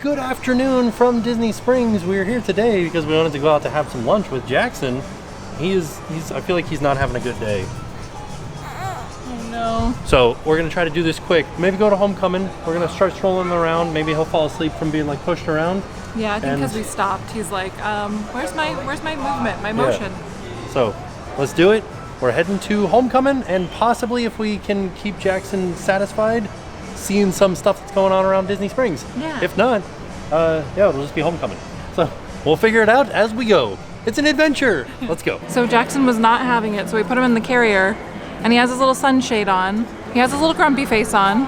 good afternoon from Disney Springs. We're here today because we wanted to go out to have some lunch with Jackson. I feel like he's not having a good day. Oh no. So we're gonna try to do this quick. Maybe go to Homecomin. We're gonna start strolling around. Maybe he'll fall asleep from being like pushed around. Yeah, I think because we stopped. He's like, where's my movement, my motion? Yeah. So let's do it. We're heading to Homecomin, and possibly if we can keep Jackson satisfied, seeing some stuff that's going on around Disney Springs. Yeah. If not, it'll just be Homecomin. So we'll figure it out as we go. It's an adventure. Let's go. So Jackson was not having it, so we put him in the carrier, and he has his little sunshade on. He has his little grumpy face on,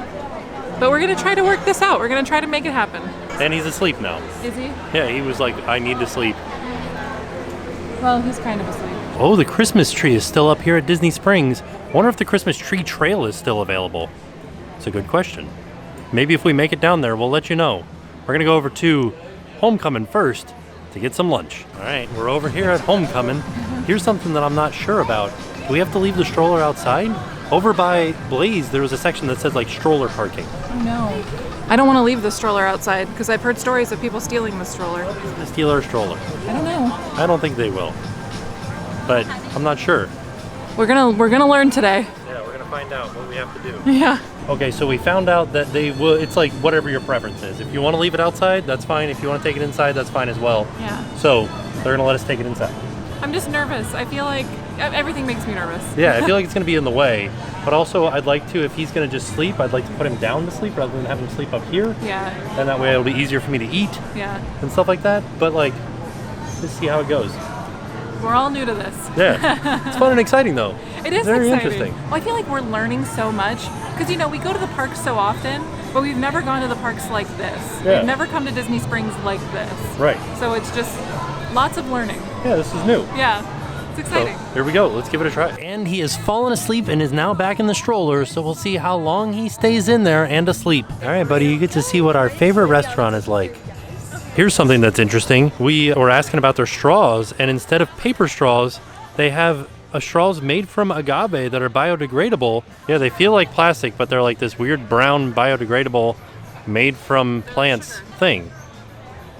but we're gonna try to work this out. We're gonna try to make it happen. And he's asleep now. Is he? Yeah, he was like, I need to sleep. Well, he's kind of asleep. Oh, the Christmas tree is still up here at Disney Springs. I wonder if the Christmas tree trail is still available. It's a good question. Maybe if we make it down there, we'll let you know. We're gonna go over to Homecomin first to get some lunch. All right, we're over here at Homecomin. Here's something that I'm not sure about. Do we have to leave the stroller outside? Over by Blaze, there was a section that said like stroller parking. Oh no. I don't want to leave the stroller outside because I've heard stories of people stealing the stroller. To steal our stroller. I don't know. I don't think they will, but I'm not sure. We're gonna learn today. Yeah, we're gonna find out what we have to do. Yeah. Okay, so we found out that they will. It's like whatever your preference is. If you want to leave it outside, that's fine. If you want to take it inside, that's fine as well. Yeah. So they're gonna let us take it inside. I'm just nervous. I feel like everything makes me nervous. Yeah, I feel like it's gonna be in the way. But also, I'd like to, if he's gonna just sleep, I'd like to put him down to sleep rather than have him sleep up here. Yeah. And that way it'll be easier for me to eat. Yeah. And stuff like that. But like, let's see how it goes. We're all new to this. Yeah. It's fun and exciting though. It is very exciting. Interesting. Well, I feel like we're learning so much because we go to the parks so often, but we've never gone to the parks like this. Yeah. We've never come to Disney Springs like this. Right. So it's just lots of learning. Yeah, this is new. Yeah. It's exciting. So, here we go. Let's give it a try. And he has fallen asleep and is now back in the stroller, so we'll see how long he stays in there and asleep. All right, buddy, you get to see what our favorite restaurant is like. Here's something that's interesting. We were asking about their straws, and instead of paper straws, they have straws made from agave that are biodegradable. Yeah, they feel like plastic, but they're like this weird brown biodegradable made from plants thing.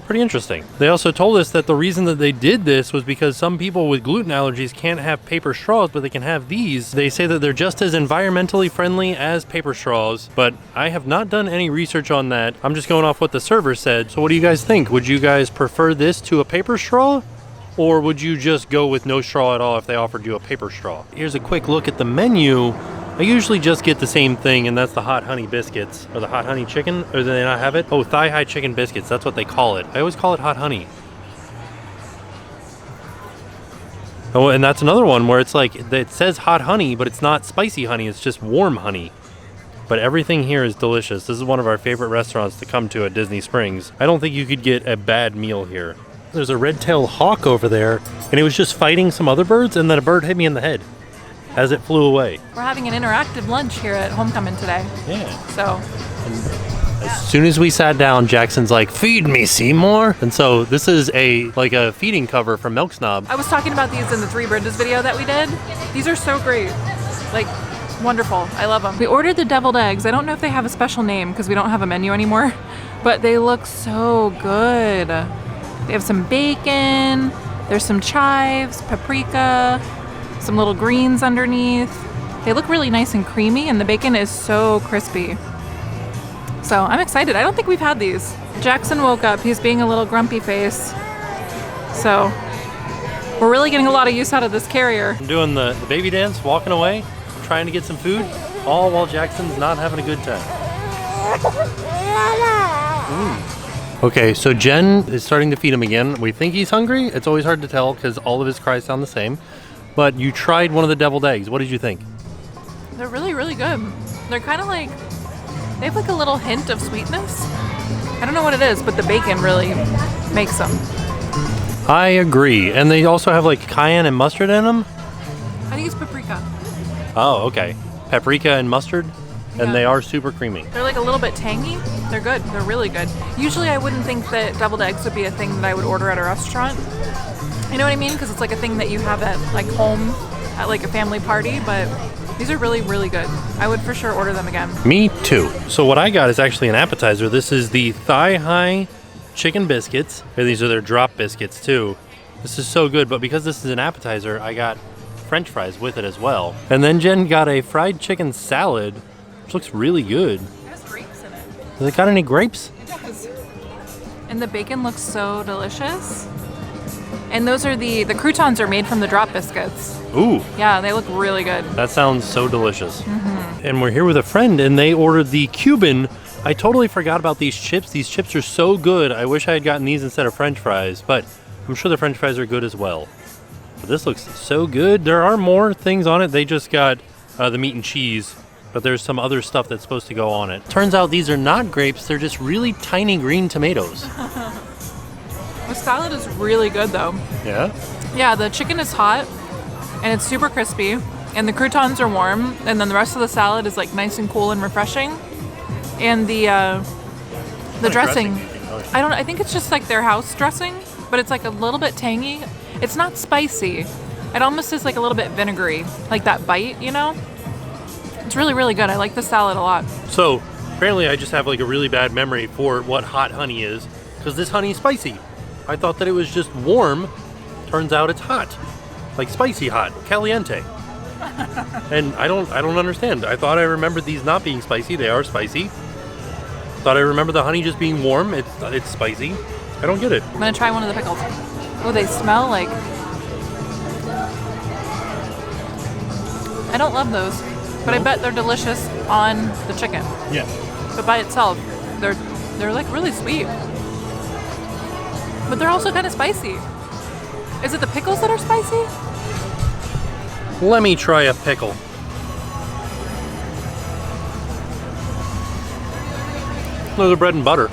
Pretty interesting. They also told us that the reason that they did this was because some people with gluten allergies can't have paper straws, but they can have these. They say that they're just as environmentally friendly as paper straws, but I have not done any research on that. I'm just going off what the server said. So what do you guys think? Would you guys prefer this to a paper straw? Or would you just go with no straw at all if they offered you a paper straw? Here's a quick look at the menu. I usually just get the same thing, and that's the hot honey biscuits, or the hot honey chicken, or do they not have it? Oh, Thigh High Chicken Biscuits, that's what they call it. I always call it hot honey. Oh, and that's another one where it's like, it says hot honey, but it's not spicy honey, it's just warm honey. But everything here is delicious. This is one of our favorite restaurants to come to at Disney Springs. I don't think you could get a bad meal here. There's a red-tailed hawk over there, and it was just fighting some other birds, and then a bird hit me in the head as it flew away. We're having an interactive lunch here at Homecomin today. Yeah. So. As soon as we sat down, Jackson's like, "Feed me, Seymour." And so this is a feeding cover from Milk Snob. I was talking about these in the Three Bridges video that we did. These are so great. Like, wonderful. I love them. We ordered the deviled eggs. I don't know if they have a special name because we don't have a menu anymore, but they look so good. They have some bacon, there's some chives, paprika, some little greens underneath. They look really nice and creamy, and the bacon is so crispy. So I'm excited. I don't think we've had these. Jackson woke up. He's being a little grumpy face. So we're really getting a lot of use out of this carrier. I'm doing the baby dance, walking away, trying to get some food, all while Jackson's not having a good time. Okay, so Jenn is starting to feed him again. We think he's hungry. It's always hard to tell because all of his cries sound the same. But you tried one of the deviled eggs. What did you think? They're really, really good. They're kind of like, they have like a little hint of sweetness. I don't know what it is, but the bacon really makes them. I agree. And they also have like cayenne and mustard in them? I think it's paprika. Oh, okay. Paprika and mustard? Yeah. And they are super creamy. They're like a little bit tangy. They're good. They're really good. Usually I wouldn't think that deviled eggs would be a thing that I would order at a restaurant. You know what I mean? Because it's like a thing that you have at like home at like a family party, but these are really, really good. I would for sure order them again. Me too. So what I got is actually an appetizer. This is the Thigh High chicken biscuits. And these are their drop biscuits too. This is so good, but because this is an appetizer, I got French fries with it as well. And then Jen got a fried chicken salad, which looks really good. It has grapes in it. Has it got any grapes? It does. And the bacon looks so delicious. And those are the croutons are made from the drop biscuits. Ooh. Yeah, they look really good. That sounds so delicious. And we're here with a friend, and they ordered the Cuban. I totally forgot about these chips. These chips are so good. I wish I had gotten these instead of French fries, but I'm sure the French fries are good as well. But this looks so good. There are more things on it. They just got the meat and cheese, but there's some other stuff that's supposed to go on it. Turns out these are not grapes. They're just really tiny green tomatoes. The salad is really good though. Yeah? Yeah, the chicken is hot and it's super crispy and the croutons are warm and then the rest of the salad is like nice and cool and refreshing. And the dressing, I think it's just like their house dressing, but it's like a little bit tangy. It's not spicy. It almost is like a little bit vinegary, like that bite, you know? It's really, really good. I like the salad a lot. So apparently I just have like a really bad memory for what hot honey is, because this honey is spicy. I thought that it was just warm. Turns out it's hot, like spicy hot, caliente. And I don't understand. I thought I remembered these not being spicy. They are spicy. Thought I remember the honey just being warm. It's spicy. I don't get it. I'm gonna try one of the pickles. Oh, they smell like. I don't love those, but I bet they're delicious on the chicken. Yeah. But by itself, they're like really sweet. But they're also kind of spicy. Is it the pickles that are spicy? Let me try a pickle. No, the bread and butter.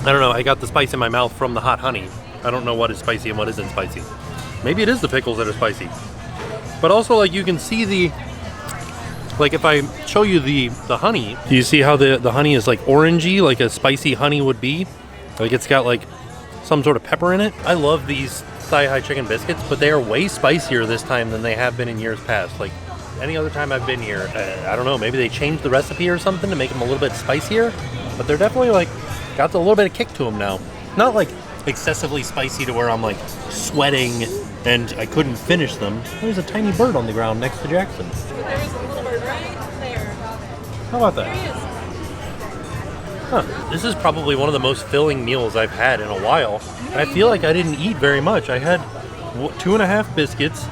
I don't know, I got the spice in my mouth from the hot honey. I don't know what is spicy and what isn't spicy. Maybe it is the pickles that are spicy. But also, like, you can see like if I show you the honey, do you see how the honey is like orangey, like a spicy honey would be? Like it's got like some sort of pepper in it. I love these Thigh High Chicken Biscuits, but they are way spicier this time than they have been in years past. Like any other time I've been here, I don't know, maybe they changed the recipe or something to make them a little bit spicier, but they're definitely like got a little bit of kick to them now. Not like excessively spicy to where I'm like sweating and I couldn't finish them. There's a tiny bird on the ground next to Jackson. There's a little bird right there. How about that? Huh. This is probably one of the most filling meals I've had in a while. I feel like I didn't eat very much. I had 2.5 biscuits,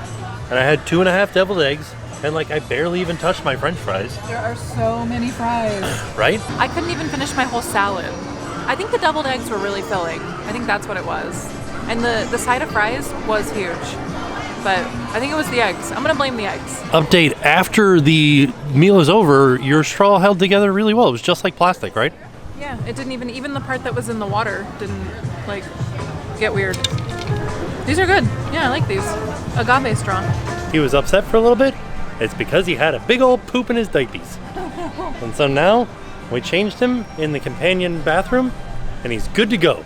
and I had 2.5 deviled eggs, and like I barely even touched my French fries. There are so many fries. Right? I couldn't even finish my whole salad. I think the deviled eggs were really filling. I think that's what it was. And the side of fries was huge. But I think it was the eggs. I'm going to blame the eggs. Update, after the meal is over, your straw held together really well. It was just like plastic, right? Yeah, it didn't even the part that was in the water didn't like get weird. These are good. Yeah, I like these. Agave straw. He was upset for a little bit. It's because he had a big old poop in his diapers. And so now we changed him in the companion bathroom and he's good to go.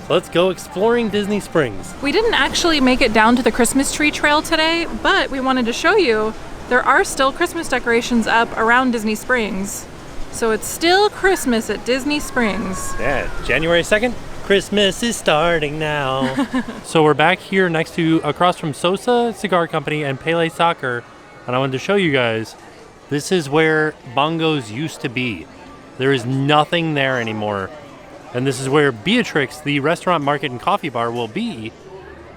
So let's go exploring Disney Springs. We didn't actually make it down to the Christmas tree trail today, but we wanted to show you there are still Christmas decorations up around Disney Springs. So it's still Christmas at Disney Springs. Yeah, January 2nd. Christmas is starting now. So we're back here across from Sosa Cigar Company and Pele Soccer. And I wanted to show you guys, this is where Bongos used to be. There is nothing there anymore. And this is where Beatrix, the restaurant, market, and coffee bar will be.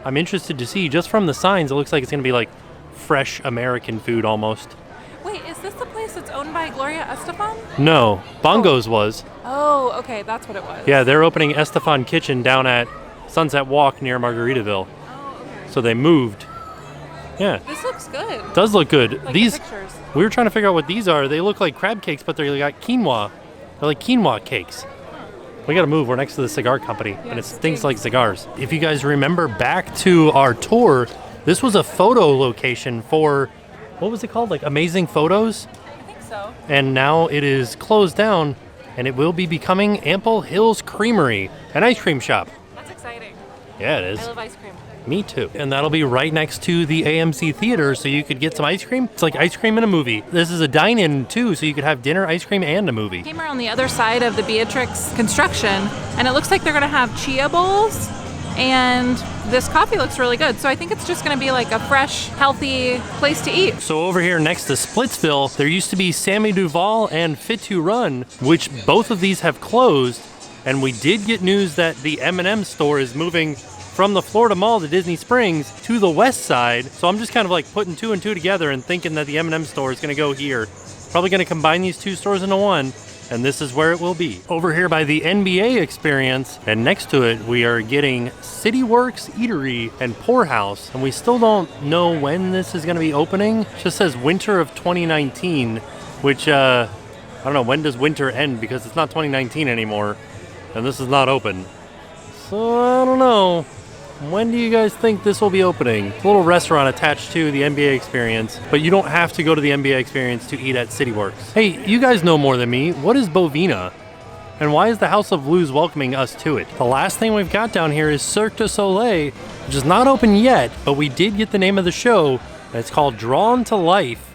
I'm interested to see, just from the signs, it looks like it's gonna be like fresh American food almost. Wait, is this the place that's owned by Gloria Estefan? No, Bongos was. Oh, okay, that's what it was. Yeah, they're opening Estefan Kitchen down at Sunset Walk near Margaritaville. Oh, okay. So they moved. Yeah. This looks good. It does look good. Like these, the pictures. We were trying to figure out what these are. They look like crab cakes, but they got quinoa. They're like quinoa cakes. We gotta move, we're next to the cigar company, and it stinks like cigars. If you guys remember back to our tour, this was a photo location for, what was it called? Like Amazing Photos? I think so. And now it is closed down, and it will be becoming Ample Hills Creamery, an ice cream shop. That's exciting. Yeah, it is. I love ice cream. Me too. And that'll be right next to the AMC theater, so you could get some ice cream. It's like ice cream in a movie. This is a dine-in too, so you could have dinner, ice cream, and a movie. Came around the other side of the Beatrix construction, and it looks like they're gonna have chia bowls, and this coffee looks really good. So I think it's just gonna be like a fresh, healthy place to eat. So over here next to Splitsville, there used to be Sammy Duval and Fit to Run, which both of these have closed. And we did get news that the M&Ms store is moving from the Florida Mall to Disney Springs to the west side. So I'm just kind of like putting two and two together and thinking that the M&M store is going to go here. Probably going to combine these two stores into one, and this is where it will be. Over here by the NBA Experience, and next to it, we are getting CityWorks Eatery and Poorhouse, and we still don't know when this is going to be opening. It just says winter of 2019, which, I don't know, when does winter end? Because it's not 2019 anymore, and this is not open. So, I don't know. When do you guys think this will be opening? It's a little restaurant attached to the NBA Experience, but you don't have to go to the NBA Experience to eat at CityWorks. Hey, you guys know more than me. What is Bovina? And why is the House of Blues welcoming us to it? The last thing we've got down here is Cirque du Soleil, which is not open yet, but we did get the name of the show, and it's called Drawn to Life.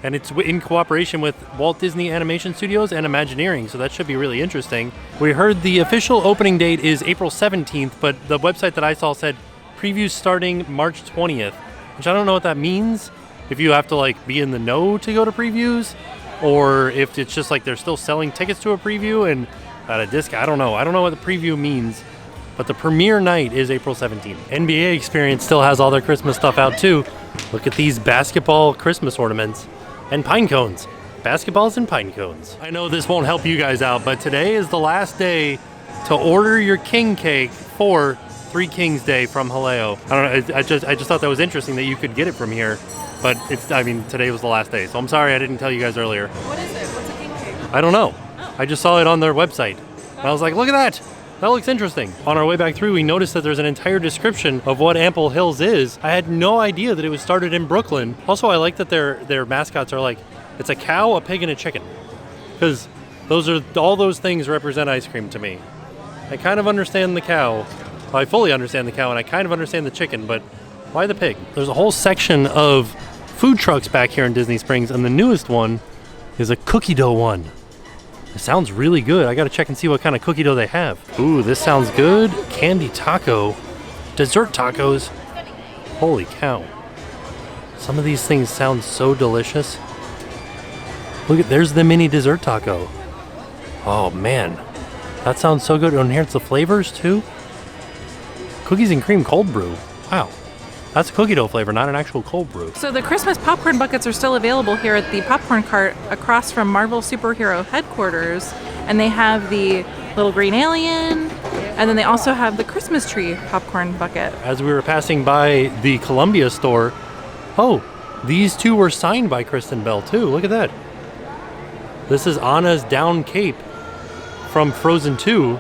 And it's in cooperation with Walt Disney Animation Studios and Imagineering, so that should be really interesting. We heard the official opening date is April 17th, but the website that I saw said previews starting March 20th, which I don't know what that means. If you have to like be in the know to go to previews, or if it's just like they're still selling tickets to a preview and at a discount. I don't know. I don't know what the preview means, but the premiere night is April 17th. NBA Experience still has all their Christmas stuff out too. Look at these basketball Christmas ornaments. And pine cones. Basketballs and pine cones. I know this won't help you guys out, but today is the last day to order your king cake for Three Kings Day from Haleo. I don't know, I just thought that was interesting that you could get it from here, but today was the last day, so I'm sorry I didn't tell you guys earlier. What is it? What's a king cake? I don't know. Oh. I just saw it on their website. And I was like, look at that. That looks interesting. On our way back through, we noticed that there's an entire description of what Ample Hills is. I had no idea that it was started in Brooklyn. Also, I like that their mascots are like, it's a cow, a pig, and a chicken. Because all those things represent ice cream to me. I kind of understand the cow. Well, I fully understand the cow, and I kind of understand the chicken, but why the pig? There's a whole section of food trucks back here in Disney Springs, and the newest one is a cookie dough one. It sounds really good. I gotta check and see what kind of cookie dough they have. Ooh, this sounds good. Candy taco. Dessert tacos. Holy cow. Some of these things sound so delicious. Look there's the mini dessert taco. Oh man, that sounds so good. And here's the flavors too. Cookies and cream cold brew. Wow. That's a cookie dough flavor, not an actual cold brew. So the Christmas popcorn buckets are still available here at the popcorn cart across from Marvel Superhero Headquarters. And they have the little green alien, and then they also have the Christmas tree popcorn bucket. As we were passing by the Columbia store, oh, these two were signed by Kristen Bell too. Look at that. This is Anna's down cape from Frozen 2.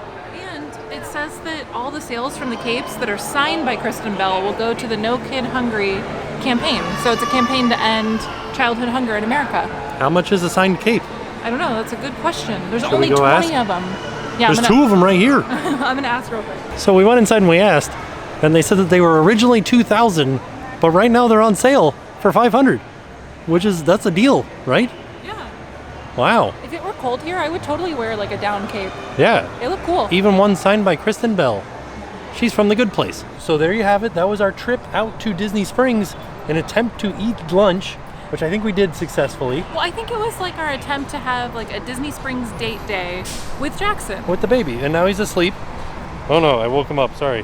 It says that all the sales from the capes that are signed by Kristen Bell will go to the No Kid Hungry campaign. So it's a campaign to end childhood hunger in America. How much is a signed cape? I don't know. That's a good question. There's Should only we go 20 ask? of them. Yeah, There's two of them right here. I'm going to ask real quick. So we went inside and we asked, and they said that they were originally $2,000, but right now they're on sale for $500, that's a deal, right? Yeah. Wow. If it were cold here, I would totally wear like a down cape. Yeah. It looked cool. Even one signed by Kristen Bell. She's from The Good Place. So there you have it. That was our trip out to Disney Springs, an attempt to eat lunch, which I think we did successfully. Well, I think it was like our attempt to have like a Disney Springs date day with Jackson. With the baby, and now he's asleep. Oh no, I woke him up, sorry.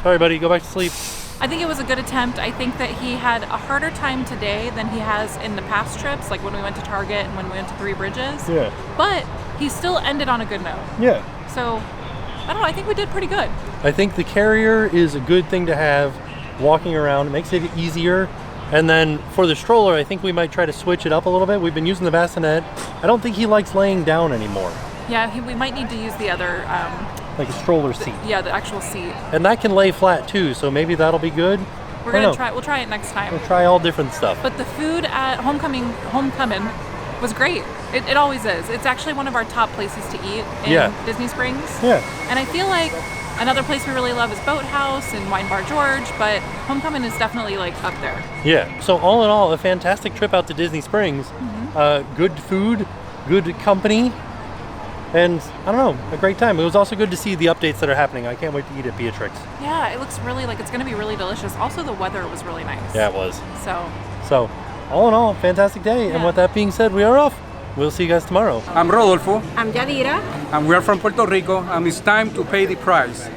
Sorry buddy, go back to sleep. I think it was a good attempt. I think that he had a harder time today than he has in the past trips, like when we went to Target and when we went to Three Bridges. Yeah. But he still ended on a good note. Yeah. So, I don't know, I think we did pretty good. I think the carrier is a good thing to have walking around. It makes it easier. And then for the stroller, I think we might try to switch it up a little bit. We've been using the bassinet. I don't think he likes laying down anymore. Yeah, we might need to use the other... like a stroller seat. Yeah, the actual seat. And that can lay flat too, so maybe that'll be good. We'll try it next time. We'll try all different stuff. But the food at Homecomin was great. It always is. It's actually one of our top places to eat in Disney Springs. Yeah. And I feel like Another place we really love is Boathouse and Wine Bar George, but Homecomin is definitely like up there. Yeah. So all in all, a fantastic trip out to Disney Springs. Good food, good company, and I don't know, a great time. It was also good to see the updates that are happening. I can't wait to eat at Beatrix. Yeah, it looks really like it's going to be really delicious. Also, the weather was really nice. Yeah, it was. So all in all, fantastic day. And with that being said, we are off. We'll see you guys tomorrow. I'm Rodolfo, I'm Yadira. and we are from Puerto Rico, and it's time to pay the price.